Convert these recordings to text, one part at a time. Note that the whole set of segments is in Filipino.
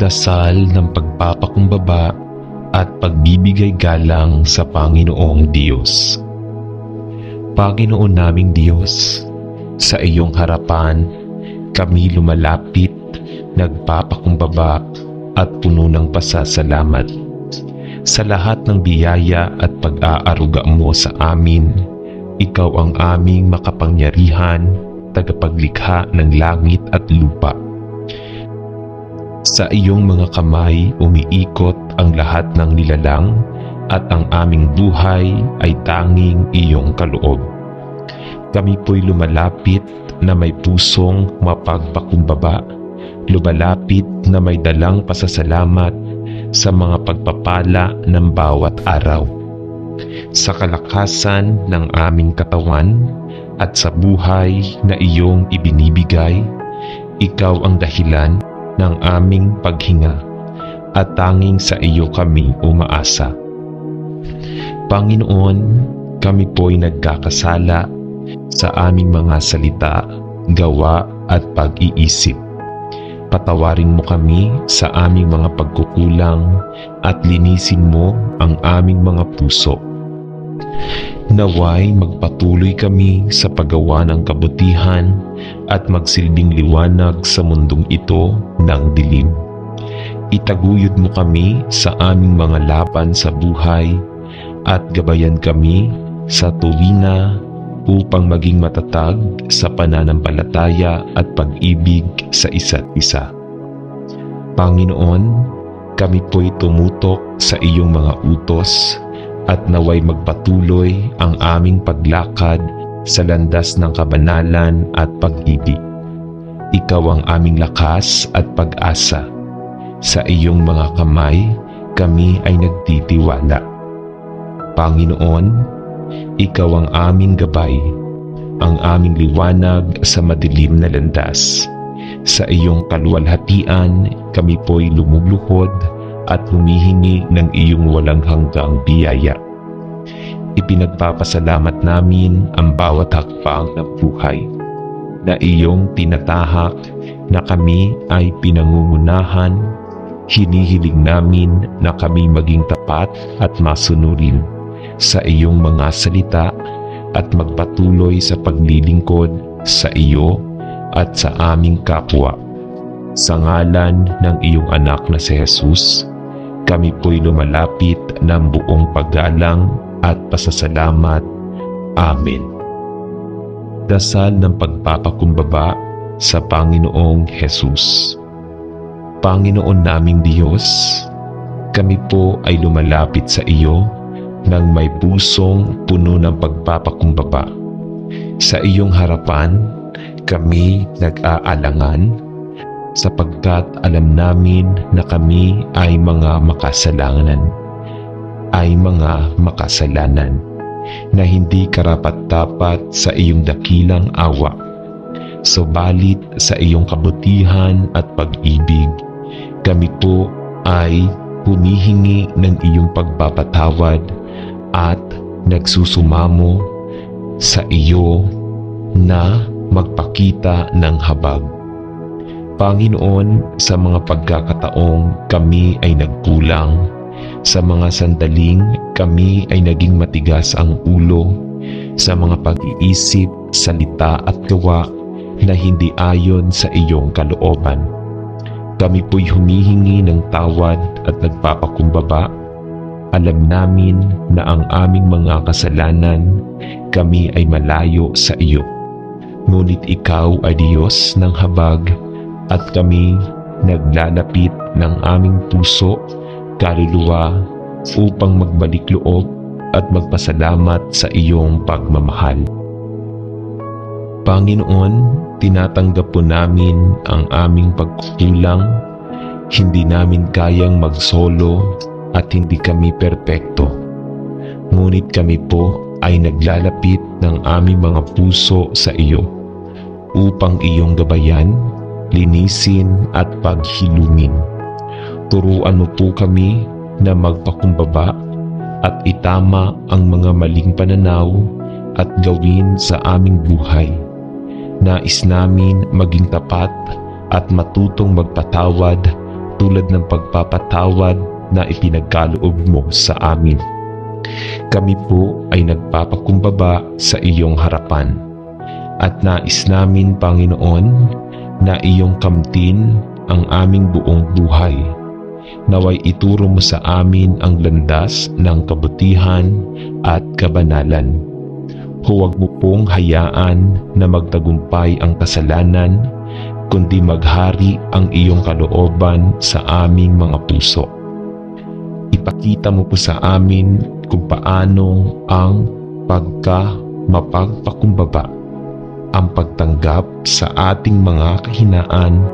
Dasal ng pagpapakumbaba at pagbibigay galang sa Panginoong Diyos. Panginoon naming Diyos, sa iyong harapan kami lumalapit, nagpapakumbaba at puno ng pasasalamat sa lahat ng biyaya at pag-aaruga mo sa amin. Ikaw ang aming makapangyarihan, tagapaglikha ng langit at lupa. Sa iyong mga kamay umiikot ang lahat ng nilalang at ang aming buhay ay tanging iyong kaloob. Kami po'y lumalapit na may pusong mapagpakumbaba, lumalapit na may dalang pasasalamat sa mga pagpapala ng bawat araw. Sa kalakasan ng aming katawan at sa buhay na iyong ibinibigay, ikaw ang dahilan ng aming paghinga at tanging sa iyo kami umaasa. Panginoon, kami po'y nagkakasala sa aming mga salita, gawa at pag-iisip. Patawarin mo kami sa aming mga pagkukulang at linisin mo ang aming mga puso. Naway magpatuloy kami sa paggawa ng kabutihan at magsilbing liwanag sa mundong ito ng dilim. Itaguyod mo kami sa aming mga laban sa buhay at gabayan kami sa tuwina upang maging matatag sa pananampalataya at pag-ibig sa isa't isa. Panginoon, kami po'y tumutok sa iyong mga utos at naway magpatuloy ang aming paglakad sa landas ng kabanalan at pag-ibig. Ikaw ang aming lakas at pag-asa. Sa iyong mga kamay, kami ay nagtitiwala. Panginoon, ikaw ang aming gabay, ang aming liwanag sa madilim na landas. Sa iyong kaluwalhatian, kami po'y lumuluhod at humihingi ng iyong walang hanggang biyaya. Ipinagpapasalamat namin ang bawat hakbang ng buhay na iyong tinatahak na kami ay pinangungunahan. Hinihiling namin na kami maging tapat at masunurin sa iyong mga salita at magpatuloy sa paglilingkod sa iyo at sa aming kapwa. Sa ngalan ng iyong anak na si Jesus, kami po'y lumalapit ng buong paggalang at pasasalamat. Amen. Dasal ng pagpapakumbaba sa Panginoong Jesus. Panginoon naming Diyos, kami po ay lumalapit sa iyo ng may pusong puno ng pagpapakumbaba. Sa iyong harapan, kami nag-aalangan sapagkat alam namin na kami ay mga makasalanan na hindi karapat-dapat sa iyong dakilang awa. Subalit sa iyong kabutihan at pag-ibig, kami po ay humihingi ng iyong pagpapatawad at nagsusumamo sa iyo na magpakita ng habag. Panginoon, sa mga pagkakataong kami ay nagkulang, sa mga sandaling kami ay naging matigas ang ulo, sa mga pag-iisip, salita at gawa na hindi ayon sa iyong kalooban. Kami po'y humihingi ng tawad at nagpapakumbaba. Alam namin na ang aming mga kasalanan, kami ay malayo sa iyo. Ngunit ikaw ay Diyos ng habag at kami naglalapit ng aming puso, kaluluwa upang magbalik loob at magpasalamat sa iyong pagmamahal. Panginoon, tinatanggap po namin ang aming pagkukulang. Hindi namin kayang magsolo at hindi kami perpekto. Ngunit kami po ay naglalapit ng aming mga puso sa iyo upang iyong gabayan, linisin at paghilumin. Turuan mo po kami na magpakumbaba at itama ang mga maling pananaw at gawin sa aming buhay. Nais namin maging tapat at matutong magpatawad katulad ng pagpapatawad na ipinagkaloob mo sa amin. Kami po ay nagpapakumbaba sa iyong harapan at nais namin, Panginoon, na iyong kamtin ang aming buong buhay. Naway ituro mo sa amin ang landas ng kabutihan at kabanalan. Huwag mo pong hayaan na magtagumpay ang kasalanan, kundi maghari ang iyong kalooban sa aming mga puso. Ipakita mo po sa amin kung paano ang mapagpakumbaba, ang pagtanggap sa ating mga kahinaan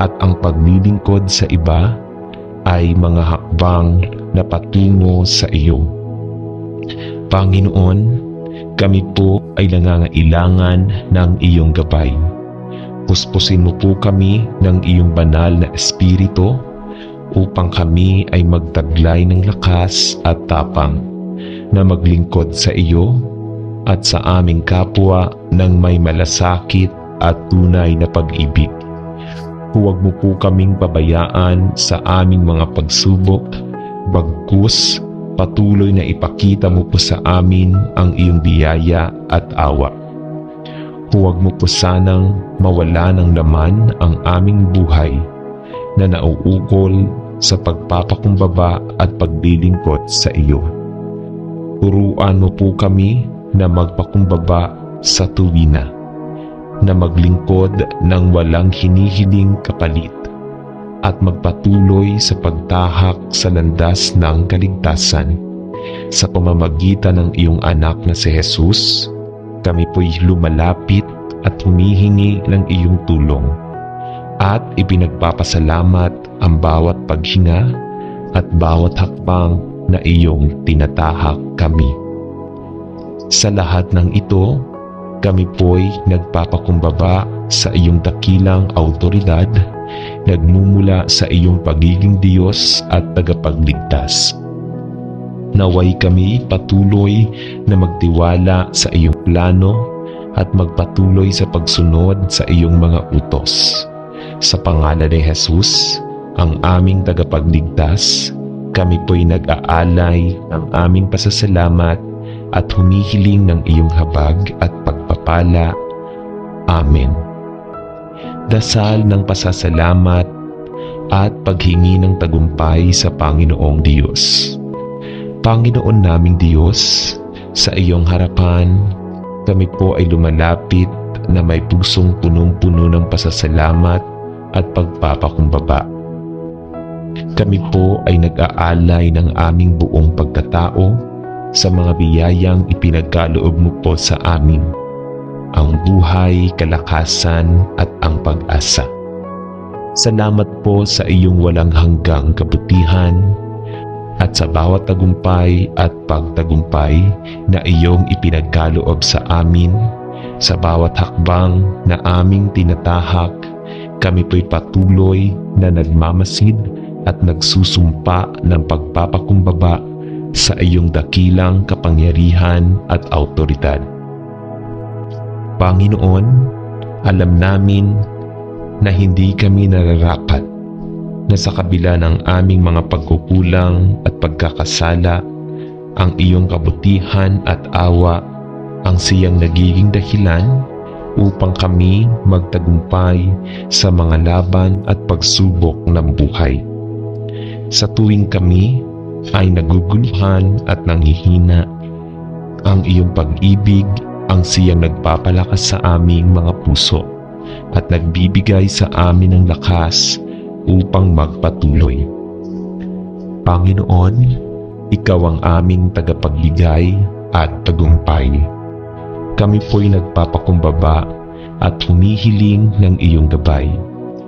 at ang paglilingkod sa iba ay mga hakbang na patungo sa iyo. Panginoon, kami po ay nangangailangan ng iyong gabay. Puspusin mo po kami ng iyong banal na espiritu upang kami ay magtaglay ng lakas at tapang na maglingkod sa iyo at sa aming kapwa ng may malasakit at tunay na pag-ibig. Huwag mo po kaming pabayaan sa aming mga pagsubok, bagkus patuloy na ipakita mo po sa amin ang iyong biyaya at awa. Huwag mo po sanang mawala ng laman ang aming buhay na nauukol sa pagpapakumbaba at paglilingkod sa iyo. Turuan mo po kami na magpakumbaba sa tuwina, na maglingkod ng walang hinihiling kapalit at magpatuloy sa pagtahak sa landas ng kaligtasan. Sa pamamagitan ng iyong anak na si Jesus, kami po'y lumalapit at humihingi ng iyong tulong at ipinagpapasalamat ang bawat paghinga at bawat hakbang na iyong tinatahak kami. Sa lahat ng ito, kami po'y nagpapakumbaba sa iyong dakilang autoridad, nagmumula sa iyong pagiging Diyos at tagapagligtas. Naway kami patuloy na magtiwala sa iyong plano at magpatuloy sa pagsunod sa iyong mga utos. Sa pangalan ni Jesus, ang aming tagapagligtas, kami po'y nag-aalay ng aming pasasalamat at humihiling ng iyong habag at pagpapala. Amen. Dasal ng pasasalamat at paghingi ng tagumpay sa Panginoong Diyos. Panginoon naming Diyos, sa iyong harapan, kami po ay lumalapit na may pusong punong-puno ng pasasalamat at pagpapakumbaba. Kami po ay nag-aalay ng aming buong pagkatao sa mga biyayang ipinagkaloob mo po sa amin, ang buhay, kalakasan at ang pag-asa. Salamat po sa iyong walang hanggang kabutihan at sa bawat tagumpay at pagtagumpay na iyong ipinagkaloob sa amin. Sa bawat hakbang na aming tinatahak, kami po'y patuloy na nagmamasid at nagsusumpa ng pagpapakumbaba sa iyong dakilang kapangyarihan at autoridad. Panginoon, alam namin na hindi kami nararapat na sa kabila ng aming mga pagkukulang at pagkakasala, ang iyong kabutihan at awa ang siyang nagiging dahilan upang kami magtagumpay sa mga laban at pagsubok ng buhay. Sa tuwing kami ay naguguluhan at nanghihina, ang iyong pag-ibig ang siyang nagpapalakas sa aming mga puso at nagbibigay sa amin ng lakas upang magpatuloy. Panginoon, ikaw ang aming tagapagbigay at tagumpay. Kami po'y nagpapakumbaba at humihiling ng iyong gabay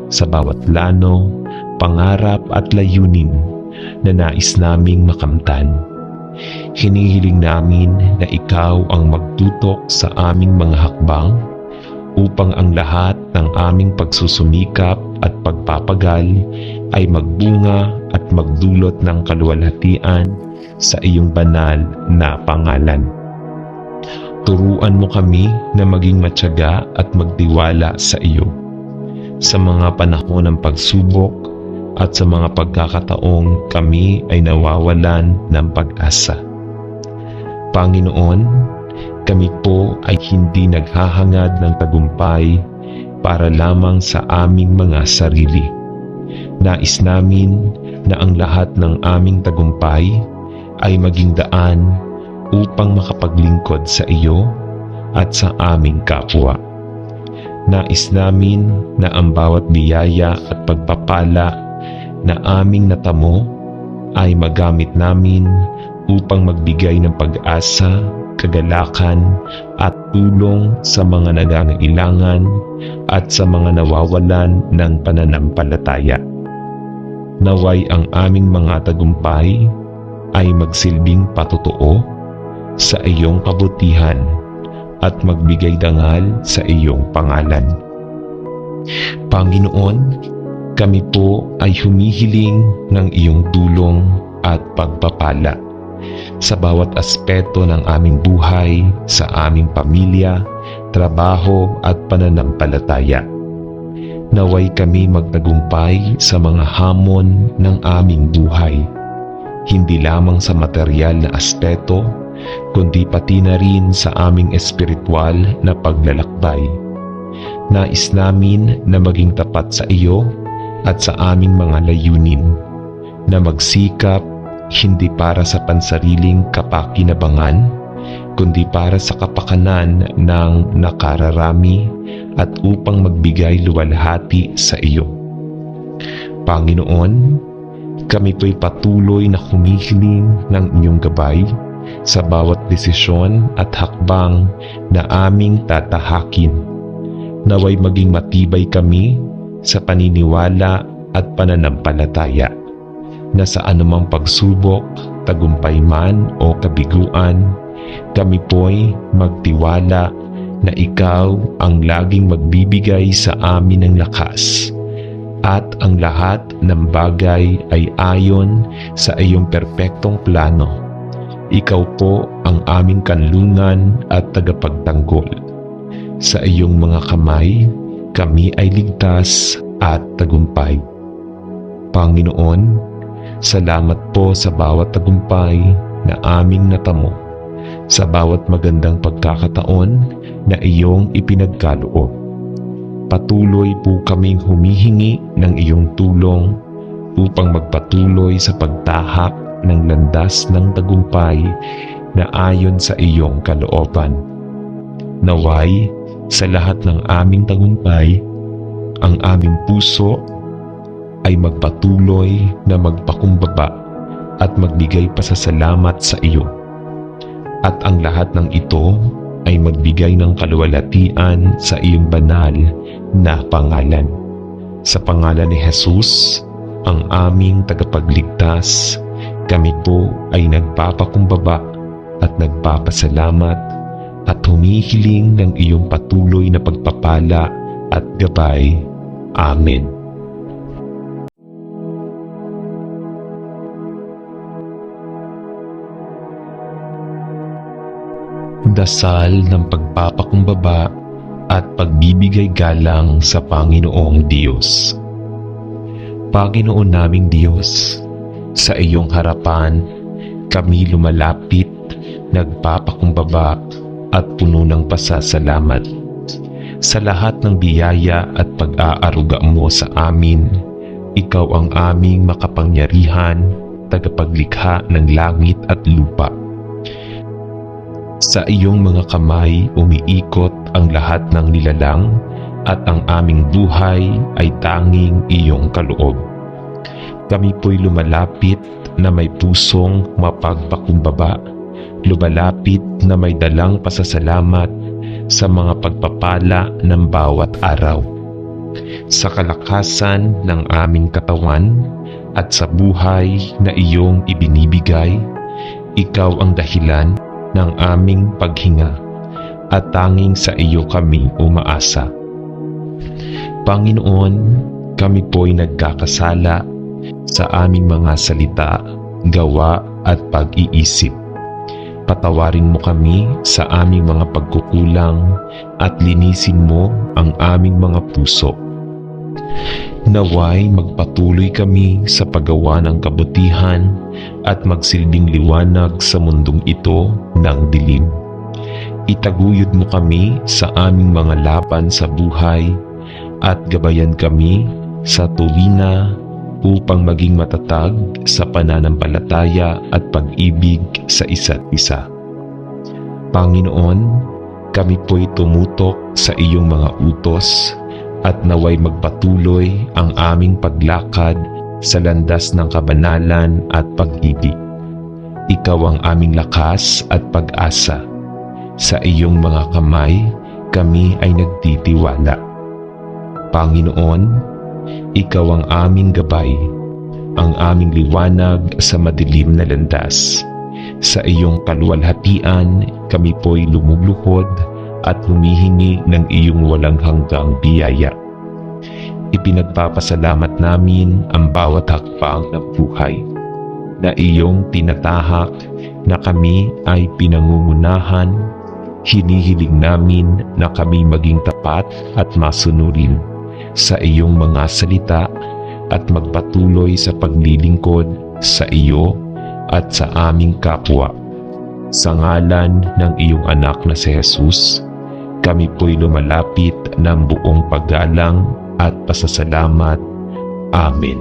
sa bawat plano, pangarap at layunin na nais naming makamtan. Hinihiling namin na ikaw ang magtutok sa aming mga hakbang upang ang lahat ng aming pagsusumikap at pagpapagal ay magbunga at magdulot ng kaluwalhatian sa iyong banal na pangalan. Turuan mo kami na maging matyaga at magtiwala sa iyo. Sa mga panahon ng pagsubok, at sa mga pagkakataong kami ay nawawalan ng pag-asa. Panginoon, kami po ay hindi naghahangad ng tagumpay para lamang sa aming mga sarili. Nais namin na ang lahat ng aming tagumpay ay maging daan upang makapaglingkod sa iyo at sa aming kapwa. Nais namin na ang bawat biyaya at pagpapala na aming natamo ay magamit namin upang magbigay ng pag-asa, kagalakan at tulong sa mga nangangailangan at sa mga nawawalan ng pananampalataya. Naway ang aming mga tagumpay ay magsilbing patotoo sa iyong kabutihan at magbigay dangal sa iyong pangalan. Panginoon, kami po ay humihiling ng iyong tulong at pagpapala sa bawat aspeto ng aming buhay, sa aming pamilya, trabaho at pananampalataya. Naway kami magtagumpay sa mga hamon ng aming buhay, hindi lamang sa material na aspeto, kundi pati na rin sa aming espiritual na paglalakbay. Nais namin na maging tapat sa iyo at sa aming mga layunin, na magsikap hindi para sa pansariling kapakinabangan, kundi para sa kapakanan ng nakararami at upang magbigay luwalhati sa iyo. Panginoon, kami po'y patuloy na humihiling ng inyong gabay sa bawat desisyon at hakbang na aming tatahakin. Naway maging matibay kami sa paniniwala at pananampalataya na sa anumang pagsubok, tagumpay man o kabiguan, kami po'y magtiwala na ikaw ang laging magbibigay sa amin ng lakas at ang lahat ng bagay ay ayon sa iyong perpektong plano. Ikaw po ang aming kanlungan at tagapagtanggol. Sa iyong mga kamay, kami ay ligtas at tagumpay. Panginoon, salamat po sa bawat tagumpay na aming natamo, sa bawat magandang pagkakataon na iyong ipinagkaloob. Patuloy po kaming humihingi ng iyong tulong upang magpatuloy sa pagtahak ng landas ng tagumpay na ayon sa iyong kalooban. Naway, sa lahat ng aming tagumpay, ang aming puso ay magpatuloy na magpakumbaba at magbigay pasasalamat sa iyo. At ang lahat ng ito ay magbigay ng kaluwalhatian sa iyong banal na pangalan. Sa pangalan ni Jesus, ang aming tagapagligtas, kami po ay nagpapakumbaba at nagpapasalamat at humihiling ng iyong patuloy na pagpapala at gabay. Amen. Dasal ng pagpapakumbaba at pagbibigay galang sa Panginoong Diyos. Panginoon naming Diyos, sa iyong harapan kami lumalapit, nagpapakumbaba at puno ng pasasalamat sa lahat ng biyaya at pag-aaruga mo sa amin. Ikaw ang aming makapangyarihan, tagapaglikha ng langit at lupa. Sa iyong mga kamay umiikot ang lahat ng nilalang at ang aming buhay ay tanging iyong kaloob. Kami po'y lumalapit na may pusong mapagpakumbaba, lumalapit na may dalang pasasalamat sa mga pagpapala ng bawat araw. Sa kalakasan ng aming katawan at sa buhay na iyong ibinibigay, ikaw ang dahilan ng aming paghinga at tanging sa iyo kami umaasa. Panginoon, kami po'y nagkakasala sa aming mga salita, gawa at pag-iisip. Patawarin mo kami sa aming mga pagkukulang at linisin mo ang aming mga puso. Naway magpatuloy kami sa paggawa ng kabutihan at magsilbing liwanag sa mundong ito ng dilim. Itaguyod mo kami sa aming mga laban sa buhay at gabayan kami sa tuwina upang maging matatag sa pananampalataya at pag-ibig sa isa't isa. Panginoon, kami po'y tumutok sa iyong mga utos at naway magpatuloy ang aming paglakad sa landas ng kabanalan at pag-ibig. Ikaw ang aming lakas at pag-asa. Sa iyong mga kamay, kami ay nagtitiwala. Panginoon, ikaw ang aming gabay, ang aming liwanag sa madilim na landas. Sa iyong kaluwalhatian, kami po'y lumuluhod at humihingi ng iyong walang hanggang biyaya. Ipinagpapasalamat namin ang bawat hakbang ng buhay na iyong tinatahak na kami ay pinangungunahan. Hinihiling namin na kami maging tapat at masunurin sa iyong mga salita at magpatuloy sa paglilingkod sa iyo at sa aming kapwa. Sa ngalan ng iyong anak na si Jesus, kami po'y lumalapit ng buong paggalang at pasasalamat. Amen.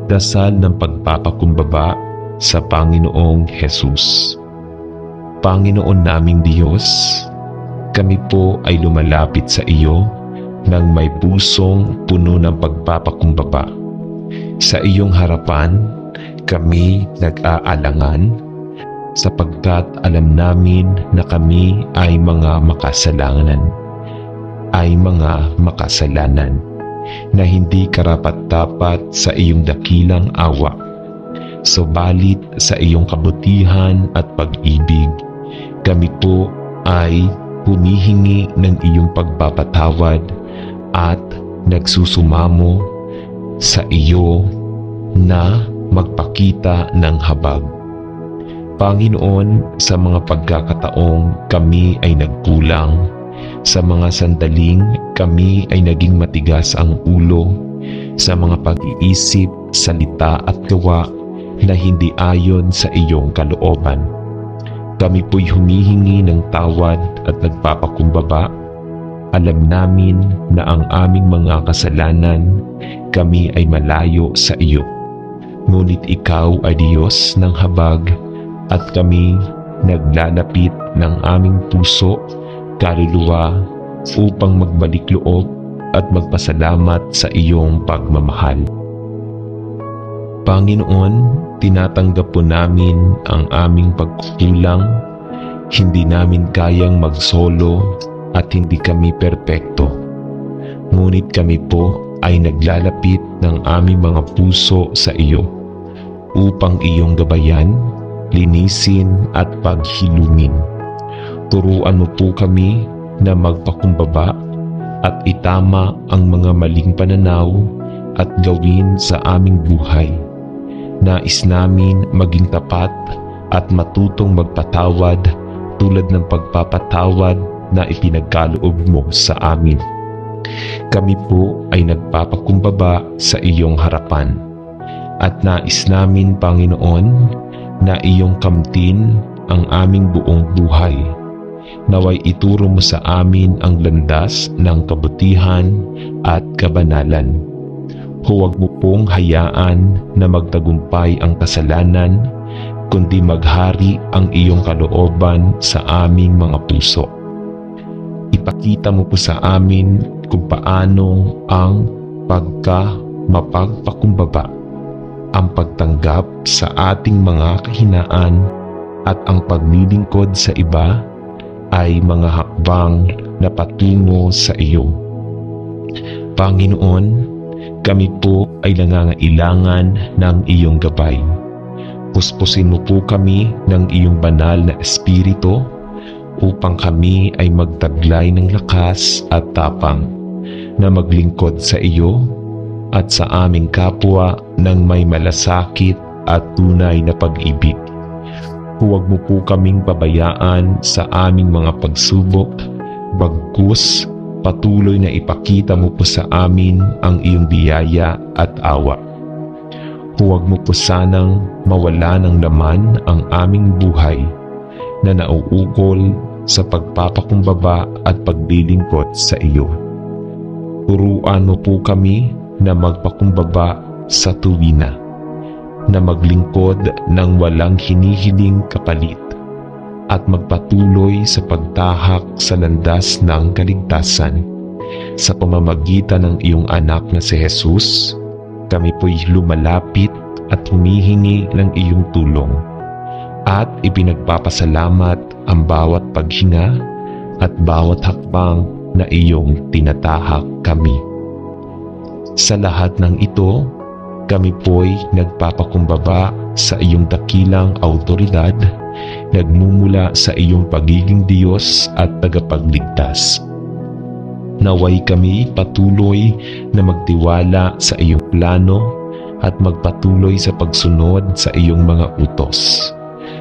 Dasal ng pagpapakumbaba sa Panginoong Jesus. Panginoon naming Diyos, kami po ay lumalapit sa iyo ng may pusong puno ng pagpapakumbaba. Sa iyong harapan, kami nag-aalangan sapagkat alam namin na kami ay mga makasalanan na hindi karapat-dapat sa iyong dakilang awa. Subalit sa iyong kabutihan at pag-ibig, kami po ay humihingi ng iyong pagpapatawad at nagsusumamo sa iyo na magpakita ng habag. Panginoon, sa mga pagkakataong kami ay nagkulang, sa mga sandaling kami ay naging matigas ang ulo, sa mga pag-iisip, salita at gawa na hindi ayon sa iyong kalooban. Kami po'y humihingi ng tawad at nagpapakumbaba. Alam namin na ang aming mga kasalanan, kami ay malayo sa iyo. Ngunit ikaw ay Diyos ng habag at kami naglalapit ng aming puso, kaluluwa upang magbalik loob at magpasalamat sa iyong pagmamahal. Panginoon, tinatanggap po namin ang aming pagkukulang. Hindi namin kayang magsolo at hindi kami perpekto. Ngunit kami po ay naglalapit ng aming mga puso sa iyo upang iyong gabayan, linisin at paghilumin. Turuan mo po kami na magpakumbaba at itama ang mga maling pananaw at gawin sa aming buhay. Nais namin maging tapat at matutong magpatawad tulad ng pagpapatawad na ipinagkaloob mo sa amin. Kami po ay nagpapakumbaba sa iyong harapan at nais namin, Panginoon, na iyong kamtin ang aming buong buhay. Naway ituro mo sa amin ang landas ng kabutihan at kabanalan. Huwag mo pong hayaan na magtagumpay ang kasalanan, kundi maghari ang iyong kalooban sa aming mga puso. Ipakita mo po sa amin kung paano ang mapagpakumbaba, ang pagtanggap sa ating mga kahinaan at ang paglilingkod sa iba ay mga hakbang na patungo sa iyo. Panginoon, kami po ay nangangailangan ng iyong gabay. Puspusin mo po kami ng iyong banal na espiritu upang kami ay magtaglay ng lakas at tapang na maglingkod sa iyo at sa aming kapwa ng may malasakit at tunay na pag-ibig. Huwag mo po kaming pabayaan sa aming mga pagsubok, bagkus patuloy na ipakita mo po sa amin ang iyong biyaya at awa. Huwag mo po sanang mawala ng laman ang aming buhay na nauukol sa pagpapakumbaba at paglilingkod sa iyo. Turuan mo po kami na magpakumbaba sa tuwina, na maglingkod ng walang hinihiling kapalit, at magpatuloy sa pagtahak sa landas ng kaligtasan. Sa pamamagitan ng iyong anak na si Jesus, kami po'y lumalapit at humihingi ng iyong tulong, at ipinagpapasalamat ang bawat paghinga at bawat hakbang na iyong tinatahak kami. Sa lahat ng ito, kami po'y nagpapakumbaba sa iyong dakilang autoridad, nagmumula sa iyong pagiging Diyos at tagapagligtas. Naway kami patuloy na magtiwala sa iyong plano at magpatuloy sa pagsunod sa iyong mga utos.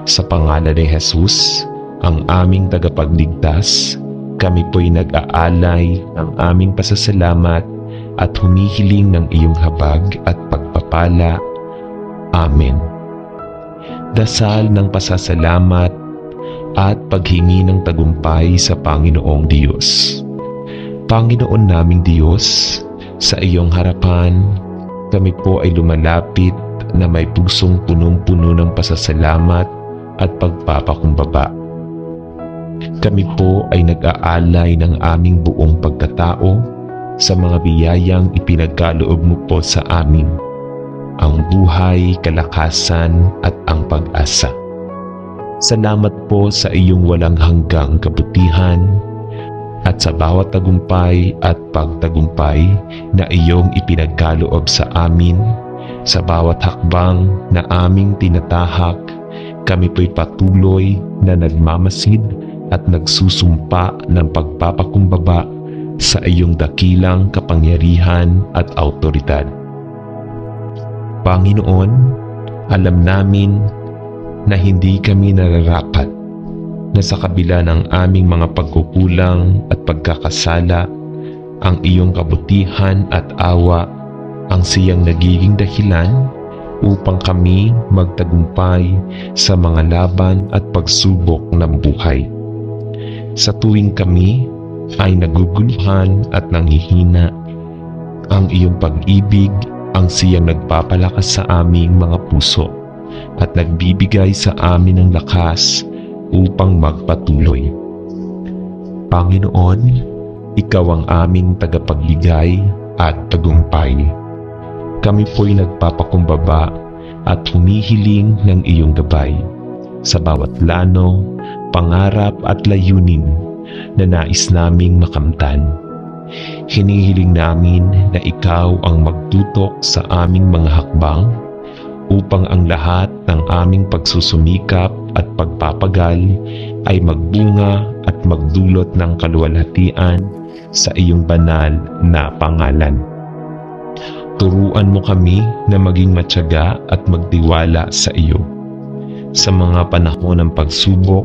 Sa pangalan ni Jesus, ang aming tagapagligtas, kami po'y nag-aalay ng aming pasasalamat at humihiling ng iyong habag at pagpapala. Amen. Dasal ng pasasalamat at paghingi ng tagumpay sa Panginoong Diyos. Panginoon naming Diyos, sa iyong harapan, kami po ay lumalapit na may pusong punong-puno ng pasasalamat at pagpapakumbaba. Kami po ay nag-aalay ng aming buong pagkatao sa mga biyayang ipinagkaloob mo po sa amin, ang buhay, kalakasan at ang pag-asa. Salamat po sa iyong walang hanggang kabutihan at sa bawat tagumpay at pagtagumpay na iyong ipinagkaloob sa amin. Sa bawat hakbang na aming tinatahak, kami po'y patuloy na nagmamasid at nagsusumpa ng pagpapakumbaba sa iyong dakilang kapangyarihan at autoridad. Panginoon, alam namin na hindi kami nararapat, na sa kabila ng aming mga pagkukulang at pagkakasala, ang iyong kabutihan at awa ang siyang nagiging dahilan upang kami magtagumpay sa mga laban at pagsubok ng buhay. Sa tuwing kami ay naguguluhan at nanghihina, ang iyong pag-ibig ang siyang nagpapalakas sa aming mga puso at nagbibigay sa amin ng lakas upang magpatuloy. Panginoon, ikaw ang aming tagapagbigay at tagumpay. Kami po'y nagpapakumbaba at humihiling ng iyong gabay sa bawat plano, pangarap at layunin na nais naming makamtan. Hinihiling namin na ikaw ang magtutok sa aming mga hakbang upang ang lahat ng aming pagsusumikap at pagpapagal ay magbunga at magdulot ng kaluwalhatian sa iyong banal na pangalan. Turuan mo kami na maging matyaga at magtiwala sa iyo sa mga panahon ng pagsubok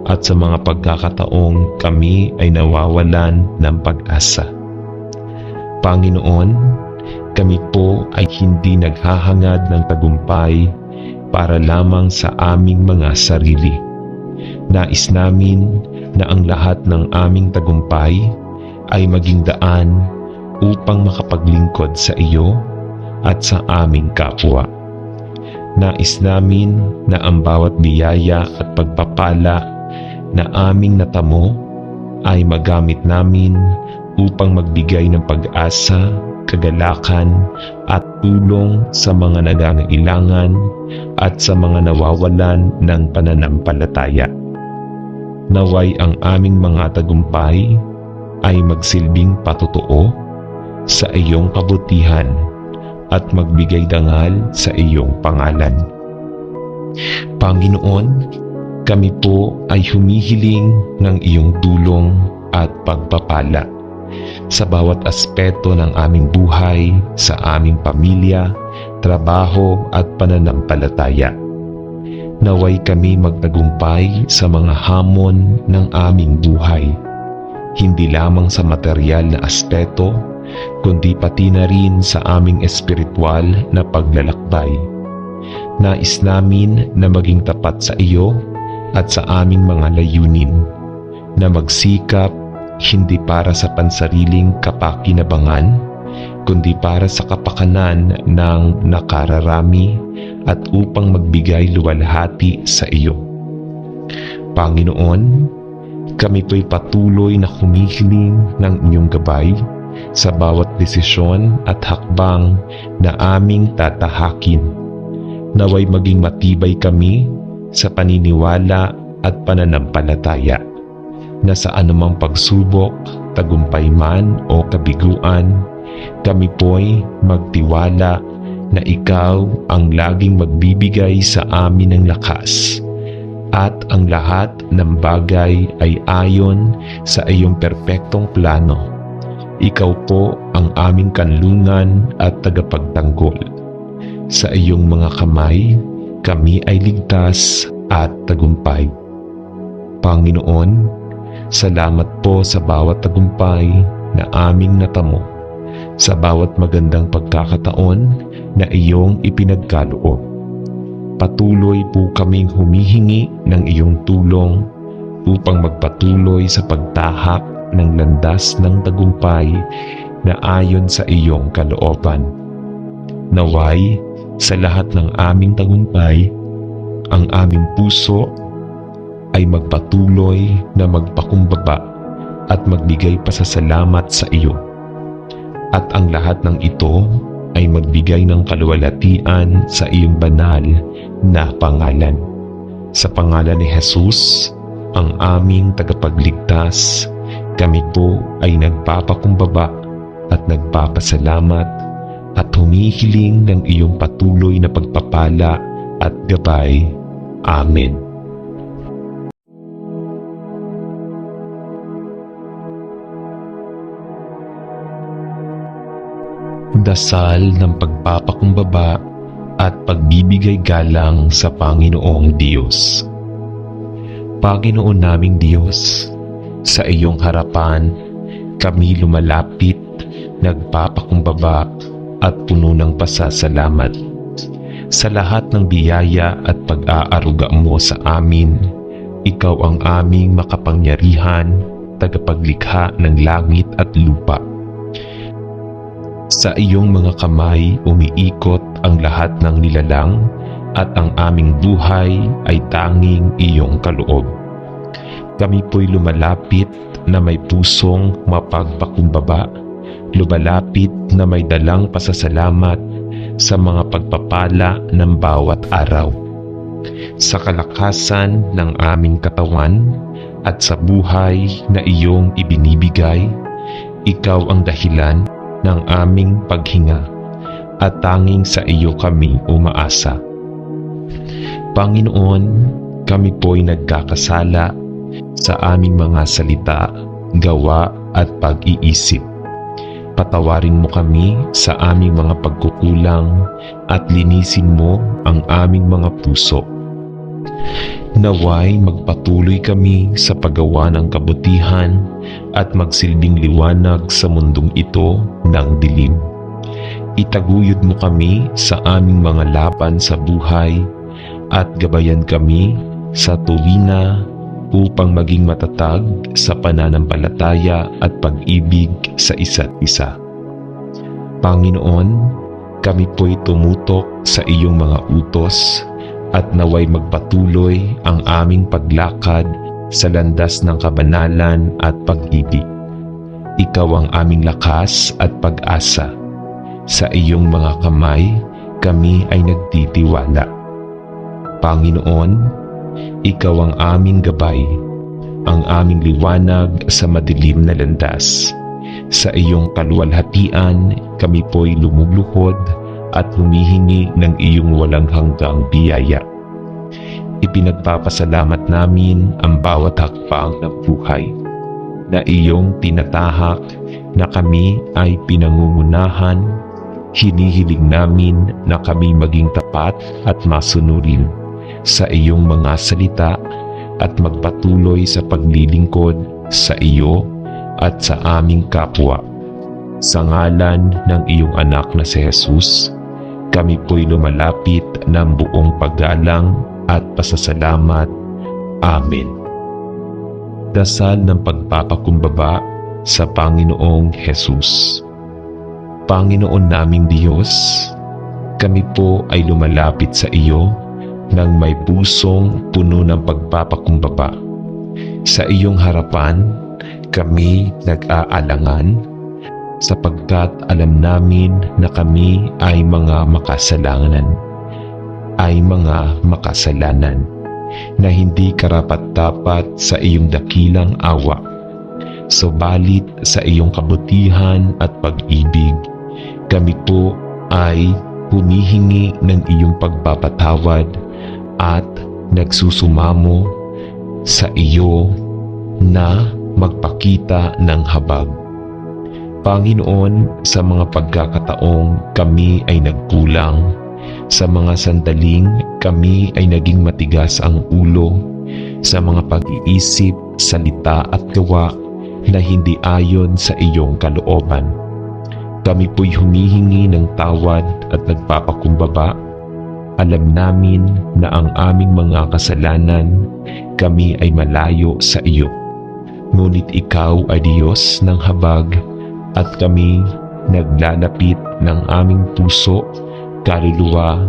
at sa mga pagkakataong kami ay nawawalan ng pag-asa. Panginoon, kami po ay hindi naghahangad ng tagumpay para lamang sa aming mga sarili. Nais namin na ang lahat ng aming tagumpay ay maging daan upang makapaglingkod sa iyo at sa aming kapwa. Nais namin na ang bawat biyaya at pagpapala na aming natamo ay magamit namin upang magbigay ng pag-asa, kagalakan at tulong sa mga nangangailangan at sa mga nawawalan ng pananampalataya. Naway ang aming mga tagumpay ay magsilbing patotoo sa iyong kabutihan at magbigay dangal sa iyong pangalan. Panginoon, kami po ay humihiling ng iyong tulong at pagpapala sa bawat aspeto ng aming buhay, sa aming pamilya, trabaho at pananampalataya. Naway kami magtagumpay sa mga hamon ng aming buhay. hindi lamang sa material na aspeto, kundi pati na rin sa aming espiritual na paglalakbay. Nais namin na maging tapat sa iyo at sa aming mga layunin, na magsikap hindi para sa pansariling kapakinabangan, kundi para sa kapakanan ng nakararami at upang magbigay luwalhati sa iyo. Panginoon, kami po'y patuloy na humihiling ng inyong gabay sa bawat desisyon at hakbang na aming tatahakin. Naway maging matibay kami sa paniniwala at pananampalataya, na sa anumang pagsubok, tagumpay man o kabiguan, kami po'y magtiwala na ikaw ang laging magbibigay sa amin ng lakas, at ang lahat ng bagay ay ayon sa iyong perpektong plano. Ikaw po ang aming kanlungan at tagapagtanggol. Sa iyong mga kamay, kami ay ligtas at tagumpay. Panginoon, salamat po sa bawat tagumpay na aming natamo, sa bawat magandang pagkakataon na iyong ipinagkaloob. Patuloy po kaming humihingi ng iyong tulong upang magpatuloy sa pagtahak ng landas ng tagumpay na ayon sa iyong kalooban. Naway, sa lahat ng aming tagumpay, ang aming puso ay magpatuloy na magpakumbaba at magbigay pasasalamat sa iyo. At ang lahat ng ito ay magbigay ng kaluwalhatian sa iyong banal na pangalan. Sa pangalan ni Jesus, ang aming tagapagligtas, kami po ay nagpapakumbaba at nagpapasalamat at humihiling ng iyong patuloy na pagpapala at gabay. Amen. Dasal ng pagpapakumbaba at pagbibigay galang sa Panginoong Diyos. Panginoon naming Diyos, sa iyong harapan kami lumalapit, nagpapakumbaba at puno ng pasasalamat sa lahat ng biyaya at pag-aaruga mo sa amin. Ikaw ang aming makapangyarihan, tagapaglikha ng langit at lupa. Sa iyong mga kamay umiikot ang lahat ng nilalang, at ang aming buhay ay tanging iyong kaloob. Kami po'y lumalapit na may pusong mapagpakumbaba, lumalapit na may dalang pasasalamat sa mga pagpapala ng bawat araw. Sa kalakasan ng aming katawan at sa buhay na iyong ibinibigay, ikaw ang dahilan ng aming paghinga, at tanging sa iyo kami umaasa. Panginoon, kami po'y nagkakasala sa aming mga salita, gawa at pag-iisip. Patawarin mo kami sa aming mga pagkukulang at linisin mo ang aming mga puso. Naway magpatuloy kami sa paggawa ng kabutihan at magsilbing liwanag sa mundong ito ng dilim. Itaguyod mo kami sa aming mga laban sa buhay at gabayan kami sa tuwina upang maging matatag sa pananampalataya at pag-ibig sa isa't isa. Panginoon, kami po'y tumutok sa iyong mga utos at naway magpatuloy ang aming paglakad sa landas ng kabanalan at pag-ibig. Ikaw ang aming lakas at pag-asa. Sa iyong mga kamay, kami ay nagtitiwala. Panginoon, ikaw ang aming gabay, ang aming liwanag sa madilim na landas. Sa iyong kaluwalhatian, kami po'y lumuluhod at humihingi ng iyong walang hanggang biyaya. Ipinagpapasalamat namin ang bawat hakbang ng buhay na iyong tinatahak na kami ay pinangungunahan. Hinihiling namin na kami maging tapat at masunurin sa iyong mga salita at magpatuloy sa paglilingkod sa iyo at sa aming kapwa. Sa ngalan ng iyong anak na si Jesus, kami po'y lumalapit ng buong paggalang at pasasalamat. Amen. Dasal ng pagpapakumbaba sa Panginoong Jesus. Panginoon naming Diyos, kami po ay lumalapit sa iyo ng may pusong puno ng pagpapakumbaba. Sa iyong harapan, kami nag-aalangan sapagkat alam namin na kami ay mga makasalanan na hindi karapat-dapat sa iyong dakilang awa. Subalit sa iyong kabutihan at pag-ibig, kami po ay humihingi ng iyong pagpapatawad at nagsusumamo sa iyo na magpakita ng habag. Panginoon, sa mga pagkakataong kami ay nagkulang, sa mga sandaling kami ay naging matigas ang ulo, sa mga pag-iisip, salita at gawa na hindi ayon sa iyong kalooban. Kami po'y humihingi ng tawad at nagpapakumbaba. Alam namin na ang aming mga kasalanan, kami ay malayo sa iyo. Ngunit ikaw ay Diyos ng habag at kami naglalapit ng aming puso, kaluluwa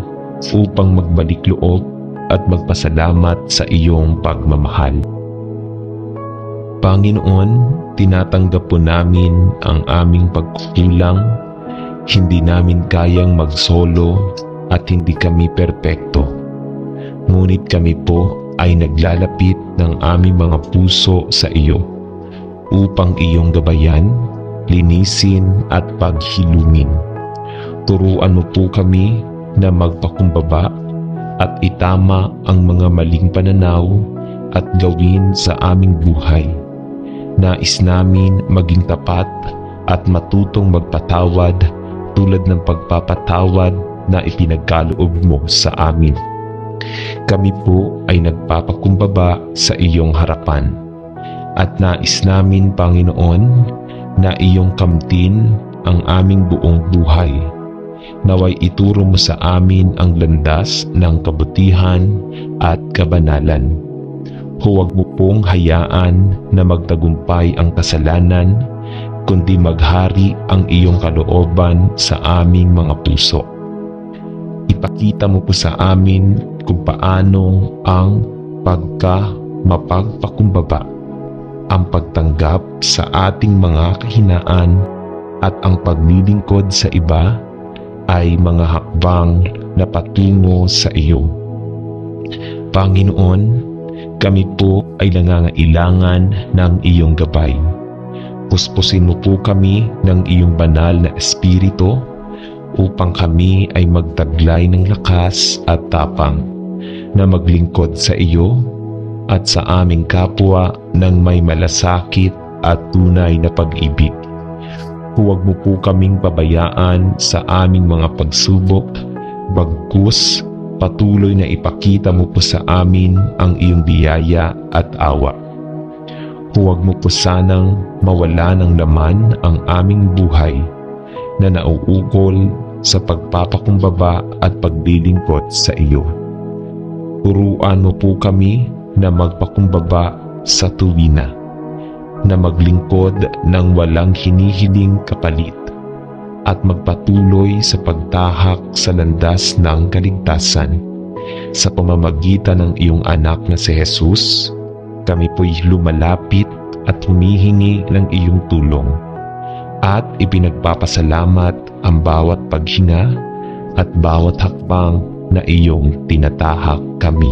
upang magbalik loob at magpasalamat sa iyong pagmamahal. Panginoon, tinatanggap po namin ang aming pagkukulang. Hindi namin kayang magsolo at hindi kami perpekto. Ngunit kami po ay naglalapit ng aming mga puso sa iyo upang iyong gabayan, linisin at paghilumin. Turuan mo po kami na magpakumbaba at itama ang mga maling pananaw at gawin sa aming buhay. Nais namin maging tapat at matutong magpatawad tulad ng pagpapatawad na ipinagkaloob mo sa amin. Kami po ay nagpapakumbaba sa iyong harapan at nais namin, Panginoon, na iyong kamtin ang aming buong buhay. Naway ituro mo sa amin ang landas ng kabutihan at kabanalan. Huwag mo pong hayaan na magtagumpay ang kasalanan, kundi maghari ang iyong kalooban sa aming mga puso. Ipakita mo po sa amin kung paano ang mapagpakumbaba, ang pagtanggap sa ating mga kahinaan at ang paglilingkod sa iba ay mga hakbang na patungo sa iyo. Panginoon, kami po ay nangangailangan ng iyong gabay. Puspusin mo po kami ng iyong banal na espiritu upang kami ay magtaglay ng lakas at tapang na maglingkod sa iyo at sa aming kapwa ng may malasakit at tunay na pag-ibig. Huwag mo po kaming pabayaan sa aming mga pagsubok, bagkus patuloy na ipakita mo po sa amin ang iyong biyaya at awa. Huwag mo po sanang mawala ng laman ang aming buhay na nauukol sa pagpapakumbaba at paglilingkod sa iyo. Turuan mo po kami na magpakumbaba sa tuwina, na maglingkod ng walang hinihiling kapalit, at magpatuloy sa pagtahak sa landas ng kaligtasan. Sa pamamagitan ng iyong anak na si Jesus, kami po'y lumalapit at humihingi ng iyong tulong at ipinagpapasalamat ang bawat paghinga at bawat hakbang na iyong tinatahak kami.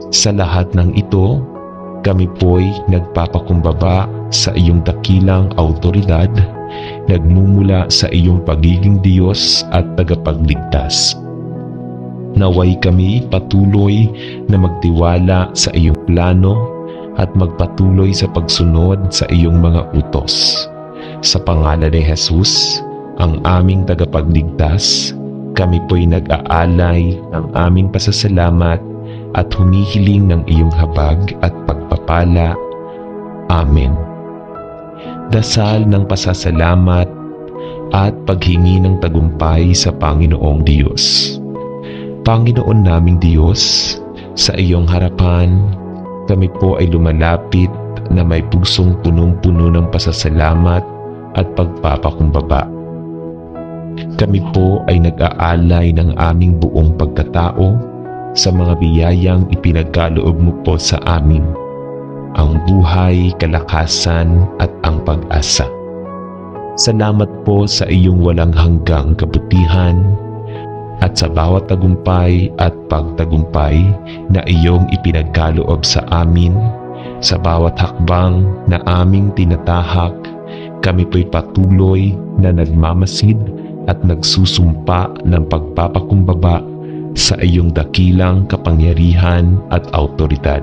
Sa lahat ng ito, kami po'y nagpapakumbaba sa iyong dakilang autoridad, nagmumula sa iyong pagiging Diyos at tagapagligtas. Naway kami patuloy na magtiwala sa iyong plano at magpatuloy sa pagsunod sa iyong mga utos. Sa pangalan ni Jesus, ang aming tagapagligtas, kami po'y nag-aalay ng aming pasasalamat at humihiling ng iyong habag at pagpapala. Amen. dasal ng pasasalamat at paghingi ng tagumpay sa Panginoong Diyos. Panginoon naming Diyos, sa iyong harapan, kami po ay lumalapit na may pusong punong-puno ng pasasalamat at pagpapakumbaba. Kami po ay nag-aalay ng aming buong pagkatao sa mga biyayang ipinagkaloob mo po sa amin, ang buhay, kalakasan at ang pag-asa. Salamat po sa iyong walang hanggang kabutihan at sa bawat tagumpay at pagtagumpay na iyong ipinagkaloob sa amin. Sa bawat hakbang na aming tinatahak, kami po'y patuloy na nagmamasid at nagsusumpa ng pagpapakumbaba sa iyong dakilang kapangyarihan at awtoridad.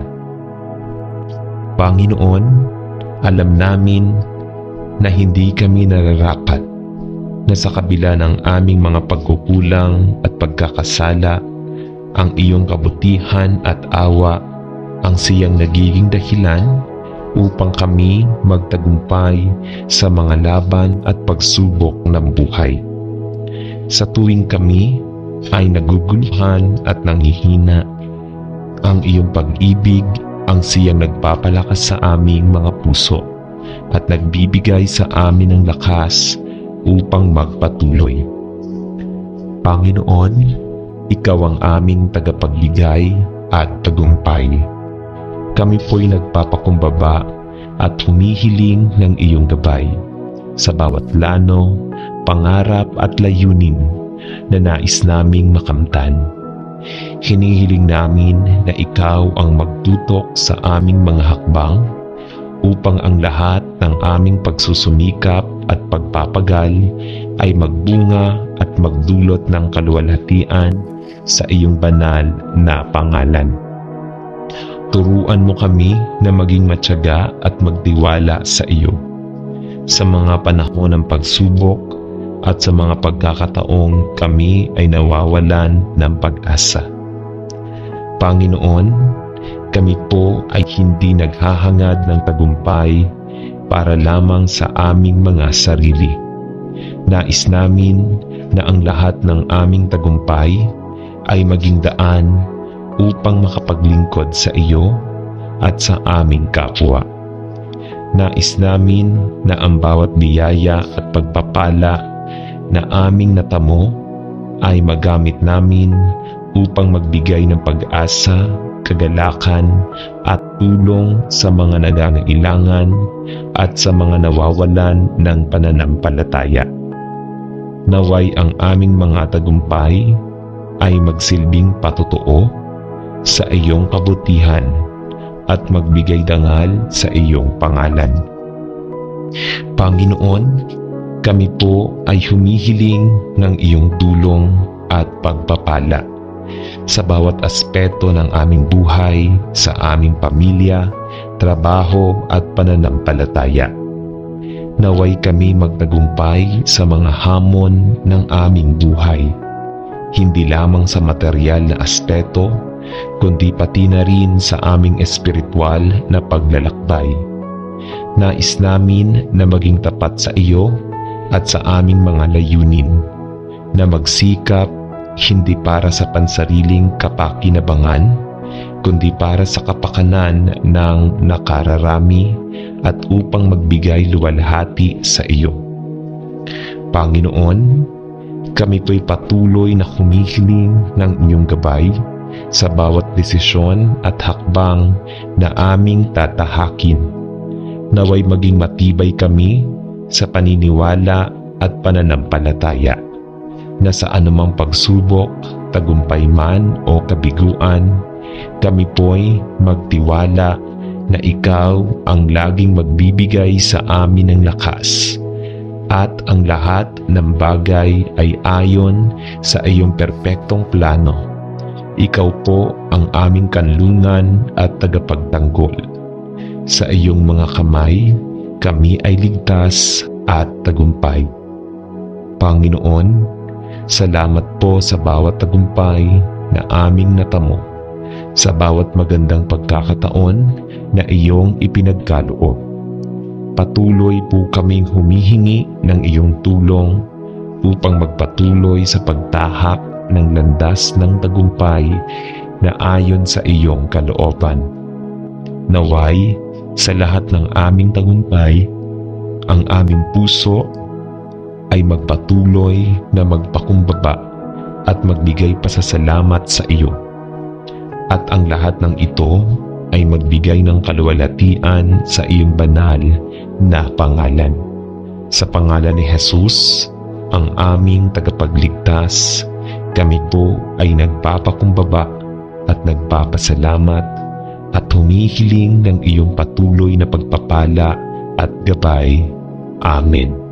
Panginoon, alam namin na hindi kami nararapat na sa kabila ng aming mga pagkukulang at pagkakasala, ang iyong kabutihan at awa ang siyang nagiging dahilan upang kami magtagumpay sa mga laban at pagsubok ng buhay. Sa tuwing kami ay naguguluhan at nanghihina, ang iyong pag-ibig ang siyang nagpapalakas sa aming mga puso at nagbibigay sa amin ng lakas upang magpatuloy. Panginoon, ikaw ang aming tagapagbigay at tagumpay. Kami po'y nagpapakumbaba at humihiling ng iyong gabay sa bawat plano, pangarap at layunin na nais naming makamtan. Hinihiling namin na ikaw ang magtutok sa aming mga hakbang upang ang lahat ng aming pagsusumikap at pagpapagal ay magbunga at magdulot ng kaluwalhatian sa iyong banal na pangalan. Turuan mo kami na maging matyaga at magtiwala sa iyo sa mga panahon ng pagsubok at sa mga pagkakataong kami ay nawawalan ng pag-asa. Panginoon, kami po ay hindi naghahangad ng tagumpay para lamang sa aming mga sarili. Nais namin na ang lahat ng aming tagumpay ay maging daan upang makapaglingkod sa iyo at sa aming kapwa. Nais namin na ang bawat biyaya at pagpapala na aming natamo ay magamit namin upang magbigay ng pag-asa, kagalakan at tulong sa mga nangangailangan at sa mga nawawalan ng pananampalataya. Naway ang aming mga tagumpay ay magsilbing patotoo sa iyong kabutihan at magbigay dangal sa iyong pangalan. Panginoon, kami po ay humihiling ng iyong tulong at pagpapala sa bawat aspeto ng aming buhay, sa aming pamilya, trabaho at pananampalataya. Naway kami magtagumpay sa mga hamon ng aming buhay, hindi lamang sa material na aspeto, kundi pati na rin sa aming espiritual na paglalakbay. Nais namin na maging tapat sa iyo at sa aming mga layunin, na magsikap hindi para sa pansariling kapakinabangan, kundi para sa kapakanan ng nakararami at upang magbigay luwalhati sa iyo. Panginoon, kami po'y patuloy na humihiling ng iyong gabay sa bawat desisyon at hakbang na aming tatahakin. Naway maging matibay kami sa paniniwala at pananampalataya na sa anumang pagsubok, tagumpay man o kabiguan, kami po'y magtiwala na ikaw ang laging magbibigay sa amin ng lakas at ang lahat ng bagay ay ayon sa iyong perpektong plano. Ikaw po ang aming kanlungan at tagapagtanggol. Sa iyong mga kamay, kami ay ligtas at tagumpay. Panginoon, salamat po sa bawat tagumpay na aming natamo, sa bawat magandang pagkakataon na iyong ipinagkaloob. patuloy po kaming humihingi ng iyong tulong upang magpatuloy sa pagtahak ng landas ng tagumpay na ayon sa iyong kalooban. Naway, sa lahat ng aming tagumpay, ang aming puso ay magpatuloy na magpakumbaba at magbigay pasasalamat sa iyo. At ang lahat ng ito ay magbigay ng kaluwalhatian sa iyong banal na pangalan. Sa pangalan ni Jesus, ang aming tagapagligtas, kami po ay nagpapakumbaba at nagpapasalamat at humihiling ng iyong patuloy na pagpapala at gabay. Amen.